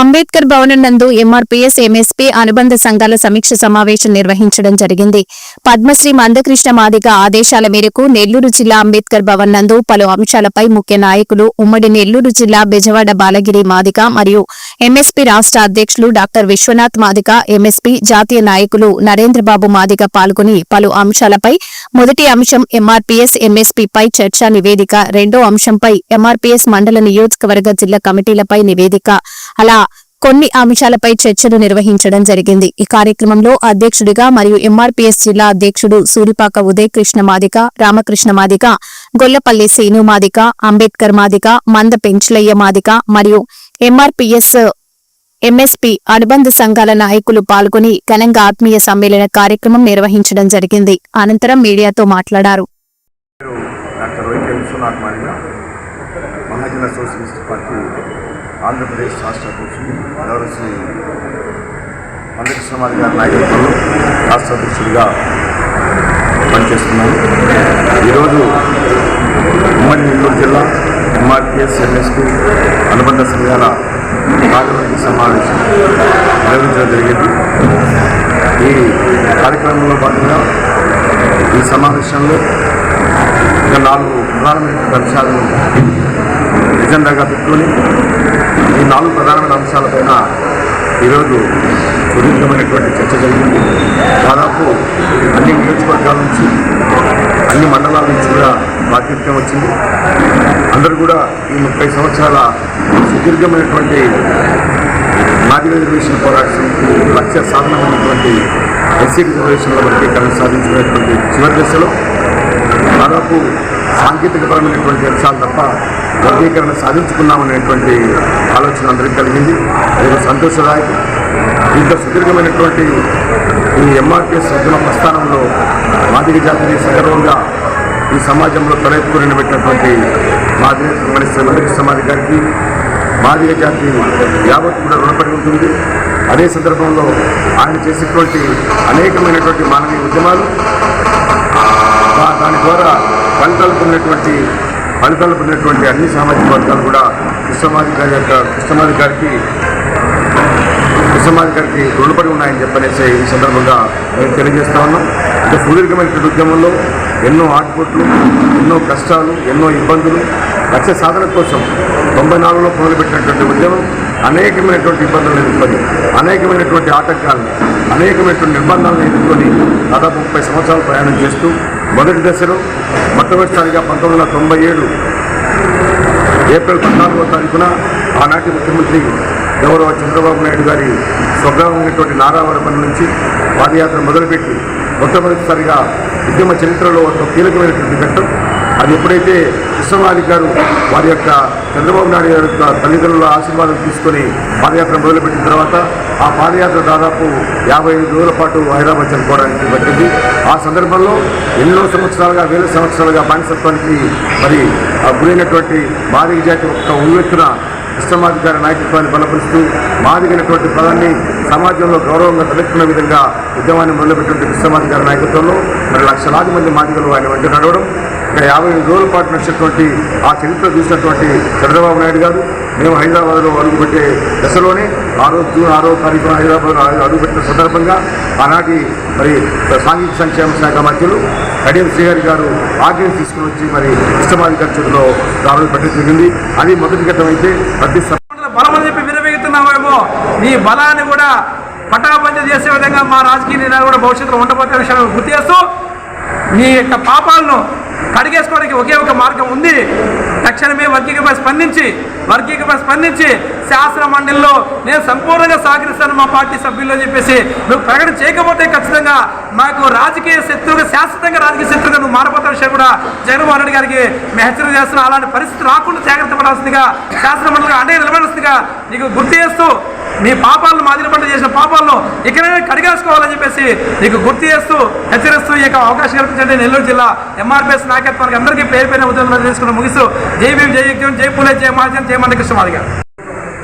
అంబేద్కర్ భవనం నందు MRPS MSP అనుబంధ సంఘాల సమీక్ష సమావేశం నిర్వహించడం జరిగింది. పద్మశ్రీ మందకృష్ణ మాదిగ ఆదేశాల మేరకు నెల్లూరు జిల్లా అంబేద్కర్ భవన్ నందు పలు అంశాలపై ముఖ్య నాయకులు ఉమ్మడి నెల్లూరు జిల్లా బెజవాడ బాలగిరి మాదిగ మరియు ఎంఎస్పీ రాష్ట్ర అధ్యక్షులు డాక్టర్ విశ్వనాథ్ మాదిగ, ఎంఎస్పీ జాతీయ నాయకులు నరేంద్రబాబు మాదిగ పాల్గొని పలు అంశాలపై మొదటి అంశం ఎంఆర్పీఎస్ ఎంఎస్పీపై చర్చా నివేదిక, రెండో అంశంపై ఎంఆర్పీఎస్ మండల నియోజకవర్గ జిల్లా కమిటీలపై నివేదిక, అలా కొన్ని అంశాలపై చర్చలు నిర్వహించడం జరిగింది. ఈ కార్యక్రమంలో అధ్యక్షుడిగా మరియు ఎంఆర్పీఎస్ జిల్లా అధ్యక్షుడు సూరిపాక ఉదయ్ కృష్ణ మాదిగ, రామకృష్ణ మాదిగ, గొల్లపల్లి సీను మాదిగ, అంబేద్కర్ మాదిగ, మంద పెంచలయ్య మాదిగ మరియు ఎంఆర్పీఎస్ ఎంఎస్పీ అనుబంధ సంఘాల నాయకులు పాల్గొని ఘనంగా ఆత్మీయ సమ్మేళన కార్యక్రమం నిర్వహించడం జరిగింది. అనంతరం మీడియాతో మాట్లాడారు. ఆంధ్రప్రదేశ్ రాష్ట్ర అధ్యక్షుడు గౌరవశ్రీ మందకృష్ణ మాదిగ గారి నాయకత్వంలో రాష్ట్ర అధ్యక్షుడిగా పనిచేస్తున్నాను. ఈరోజు ఉమ్మడి నెల్లూరు జిల్లా ఎంఆర్పీఎస్ ఎంఎస్పీ అనుబంధ సంఘాల కార్యవర్గ సమావేశం నిర్వహించడం జరిగింది. ఈ కార్యక్రమంలో భాగంగా ఈ సమావేశంలో ఒక 4 ప్రధానమైన అంశాలను ఎజెండాగా పెట్టుకొని ఈ 4 ప్రధానమైన అంశాలపైన ఈరోజు సుదీర్ఘమైనటువంటి చర్చ జరిగింది. దాదాపు అన్ని నియోజకవర్గాల నుంచి అన్ని మండలాల నుంచి కూడా ప్రాతినిధ్యం వచ్చింది. అందరూ కూడా ఈ 30 సంవత్సరాల సుదీర్ఘమైనటువంటి మాదిగ రిజర్వేషన్ పోరాటం లక్ష్య సాధనమైనటువంటి ఎస్సీ రిజర్వేషన్ల వర్గీకరణ సాధించినటువంటి చివరి దశలో దాదాపు సాంకేతికపరమైనటువంటి అంశాలు తప్ప వర్గీకరణ సాధించుకున్నామనేటువంటి ఆలోచన అందరికీ కలిగింది. అది సంతోషదాయకం. ఇంత సుదీర్ఘమైనటువంటి ఈ ఎంఆర్పీఎస్ ఉద్యమ ప్రస్థానంలో మాదిగ జాతిని సగర్వంగా ఈ సమాజంలో తలెత్తుకుని నిలబెట్టినటువంటి మందకృష్ణ మాదిగ గారికి మాదిగ జాతి యావత్ కూడా రుణపడి ఉంటుంది. అదే సందర్భంలో ఆయన చేసేటువంటి అనేకమైనటువంటి మానవీయ ఉద్యమాలు దాని ద్వారా ఫలితాలు పొందినటువంటి అన్ని సామాజిక వర్గాలు కూడా కృష్ణ మాదిగ గారికి రుణపడి ఉన్నాయని చెప్పనేసి ఈ సందర్భంగా మేము తెలియజేస్తా ఉన్నాం. అంటే సుదీర్ఘమైనటువంటి ఉద్యమంలో ఎన్నో ఆటుపోట్లు, ఎన్నో కష్టాలు, ఎన్నో ఇబ్బందులు, లక్ష్య సాధన కోసం 94లో మొదలుపెట్టినటువంటి ఉద్యమం అనేకమైనటువంటి ఇబ్బందులను ఎదుర్కొని, అనేకమైనటువంటి ఆటంకాలను, అనేకమైనటువంటి నిర్బంధాలను ఎదుర్కొని దాదాపు 30 సంవత్సరాలు ప్రయాణం చేస్తూ మొదటి దశలో మొట్టమొదటిసారిగా 1997 ఏప్రిల్ 14వ తారీఖున ఆనాటి ముఖ్యమంత్రి గౌరవ చంద్రబాబు నాయుడు గారి స్వగ్రామైనటువంటి నారావరపల్లి నుంచి పాదయాత్ర మొదలుపెట్టి మొట్టమొదటిసారిగా ఉద్యమ చరిత్రలో ఒక కీలకమైనటువంటి ఘట్టం. అది ఎప్పుడైతే కృష్ణ మాదిగ గారు వారి యొక్క చంద్రబాబు నాయుడు గారి యొక్క తల్లిదండ్రుల ఆశీర్వాదం తీసుకొని పాదయాత్ర మొదలుపెట్టిన తర్వాత ఆ పాదయాత్ర దాదాపు 55 రోజుల పాటు హైదరాబాద్ చేరుకోవడానికి పట్టింది. ఆ సందర్భంలో ఎన్నో సంవత్సరాలుగా, వేల సంవత్సరాలుగా బానిసత్వానికి గురైనటువంటి మాదిగ జాతి ఒక్క ఉవ్వెత్తున కృష్ణ మాదిగ గారి నాయకత్వాన్ని బలపరుస్తూ మాదిగైనటువంటి పదాన్ని సమాజంలో గౌరవంగా తలెత్తుకునే విధంగా ఉద్యమాన్ని మొదలుపెట్టినటువంటి కృష్ణ మాదిగ గారి నాయకత్వంలో మరి లక్షలాది మంది మాదిగలు ఆయన వెంట నడవడం, ఇక్కడ 55 రోజుల పాటు నడిచినటువంటి ఆ చరిత్ర చూసినటువంటి చంద్రబాబు నాయుడు గారు మేము హైదరాబాద్లో అడుగుపెట్టే దశలోనే ఆ రోజు జూన్ 6వ తారీఖున హైదరాబాద్లో అడుగుపెట్టిన సందర్భంగా ఆనాటి మరి సాంఘిక సంక్షేమ శాఖ మంత్రులు కడియం శ్రీహరి గారు ఆజ్ఞలు తీసుకుని వచ్చి మరి కృష్ణ మాదిగ గారి చేతిలో దాడులు పెట్టడం జరిగింది. అది మొదటి ఘట్టం అయితే ప్రతి బలమని చెప్పి విరవేగుతున్నామేమో నీ బలాన్ని కూడా పటాబందీ చేసే విధంగా మా రాజకీయ నిర్ణయాలు కూడా భవిష్యత్తులో ఉండబోయే విషయాన్ని గుర్తు చేస్తూ నీ యొక్క పాపాలను కడిగేసుకోవడానికి ఒకే ఒక మార్గం ఉంది. తక్షణమే వర్గీకరణపై స్పందించి శాసన మండలిలో నేను సంపూర్ణంగా సహకరిస్తాను మా పార్టీ సభ్యులు అని చెప్పేసి నువ్వు ప్రకటన చేయకపోతే ఖచ్చితంగా మాకు రాజకీయ శత్రువుగా, శాశ్వతంగా రాజకీయ శత్రువుగా నువ్వు మారబోతున్న విషయం కూడా జగన్మోహన్ రెడ్డి గారికి మేము హెచ్చరిక చేస్తున్నాం. అలాంటి పరిస్థితి రాకుండా జాగ్రత్త పడాల్సిందిగా, శాసన మండలిగా అండగా నిలబడాల్సిందిగా నీకు గుర్తు చేస్తూ నీ పాపాలను మాదిగ పంట చేసిన పాపాలను ఇక్కడైనా కడిగేసుకోవాలని చెప్పేసి నీకు గుర్తు చేస్తూ హెచ్చరిస్తూ ఈ యొక్క అవకాశం కల్పించండి. నెల్లూరు జిల్లా ఎంఆర్పీఎస్ నాయకత్వానికి అందరికీ పేరు పైన ఉద్యోగం చేసుకుని ముగిస్తూ జై భీమ్, జై యజ్ఞం, జై పూలే, జై మహాజన్, జై మందకృష్ణ మాదిగ.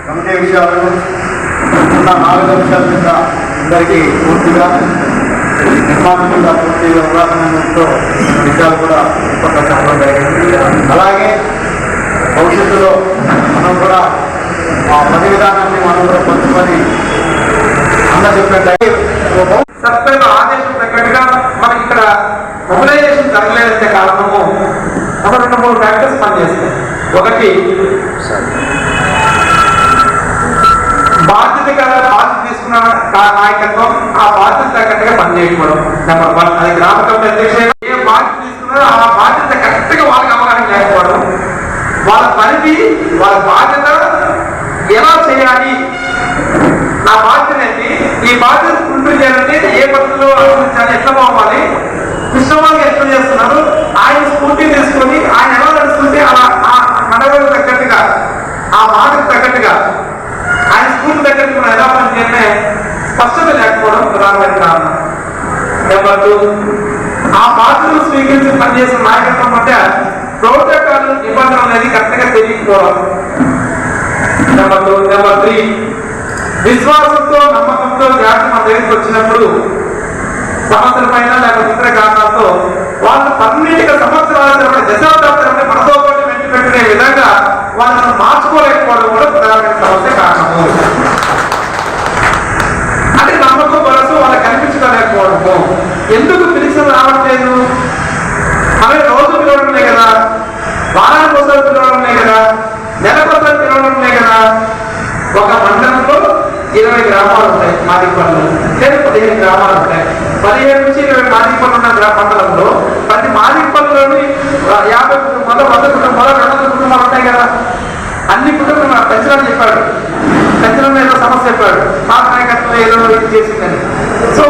కమిటీ విషయాలను 4 అంశాల మీద అందరికీ పూర్తిగా నిర్మాణంగా పూర్తిగా అవగాహనతో విషయాలు కూడా చెప్పడం జరిగింది. అలాగే భవిష్యత్తులో మనం కూడా ఆ పని విధానాన్ని మనం కూడా సబ్స్క్రైబర్ ఆదేశం తగ్గట్టుగా మనకి ఇక్కడ మొబిలైజేషన్ జరగలేదంటే కారణము ఒక 2-3 ఫ్యాక్టర్స్ పనిచేస్తాయి. ఒకటి బాధ్యత తీసుకున్న నాయకత్వం ఆ బాధ్యత తగ్గట్టుగా పనిచేయకపోవడం నెంబర్ 1. అది గ్రామ కమిటీ అధ్యక్షుడు ఏ బాధ్యత తీసుకున్నారో ఆ బాధ్యత కరెక్ట్గా వాళ్ళకి అవగాహన లేకపోవడం, వాళ్ళ పనిని వాళ్ళ బాధ్యత ఎలా చేయాలి, నా బాధ్యత ఏంటి, ఈ బాధ్యత ఫుల్ఫిల్ చేయాలంటే ఏ పద్ధతిలో అనుసరించాలి, ఎట్లా పోవాలి, కృష్ణమార్గం ఎట్లా చేస్తున్నారు, ఆయన స్ఫూర్తి తీసుకొని ఆయన ఎలా నడుస్తుంటే అలా ఆ నడవడికి తగ్గట్టుగా ఆ మాటకు తగ్గట్టుగా ఆయన స్ఫూర్తి తగ్గట్టు మనం ఎలా పనిచేయాలనే స్పష్టత లేకపోవడం ప్రధానమైన కారణం. నెంబర్ 2, ఆ బాధ్యతలు స్వీకరించి పనిచేసిన నాయకత్వం మధ్య ప్రోటోకాల్ నిబంధనలు అనేది కరెక్ట్గా తెలియకపోవడం. నెంబర్ 3, విశ్వాసంతో నమ్మకంతో జాతి మన దగ్గరికి వచ్చినప్పుడు సమస్యల పైన లేకపోతే ఇతర కారణాలతో వాళ్ళు పన్నెండు సంవత్సరాల తరబడి దశాబ్దాల తరబడి మనతో పాటు వెంట పెట్టుకునే విధంగా వాళ్ళని మార్చుకోలేకపోవడం కూడా ప్రధానమైన సమస్య కారణము. అంటే నమ్మకం వలస వాళ్ళకి కనిపించుకోలేకపోవడము. ఎందుకు పిలిచిన రావట్లేదు, అవి రోజు పిలవడమే కదా, వారానికి ఒకసారి పిలవడమే కదా, నెలకొకసారి పిలవడమే కదా. ఒక మండలంలో 20 గ్రామాలు ఉంటాయి మాదిపల్లు, లేదా 15 గ్రామాలు ఉంటాయి. 15 నుంచి 20 మాదిపల్లు ఉన్న మండలంలో ప్రతి మాదిపల్లిలోని 50 కుటుంబాలు, 100 కుటుంబాలు, 200 కుటుంబాలు ఉంటాయి కదా. అన్ని కుటుంబాలు పెంచడం చెప్పాడు, పెంచడం ఏదో సమస్య చెప్పాడు, మా నాయకత్వం ఏదో ఇది చేసిందని. సో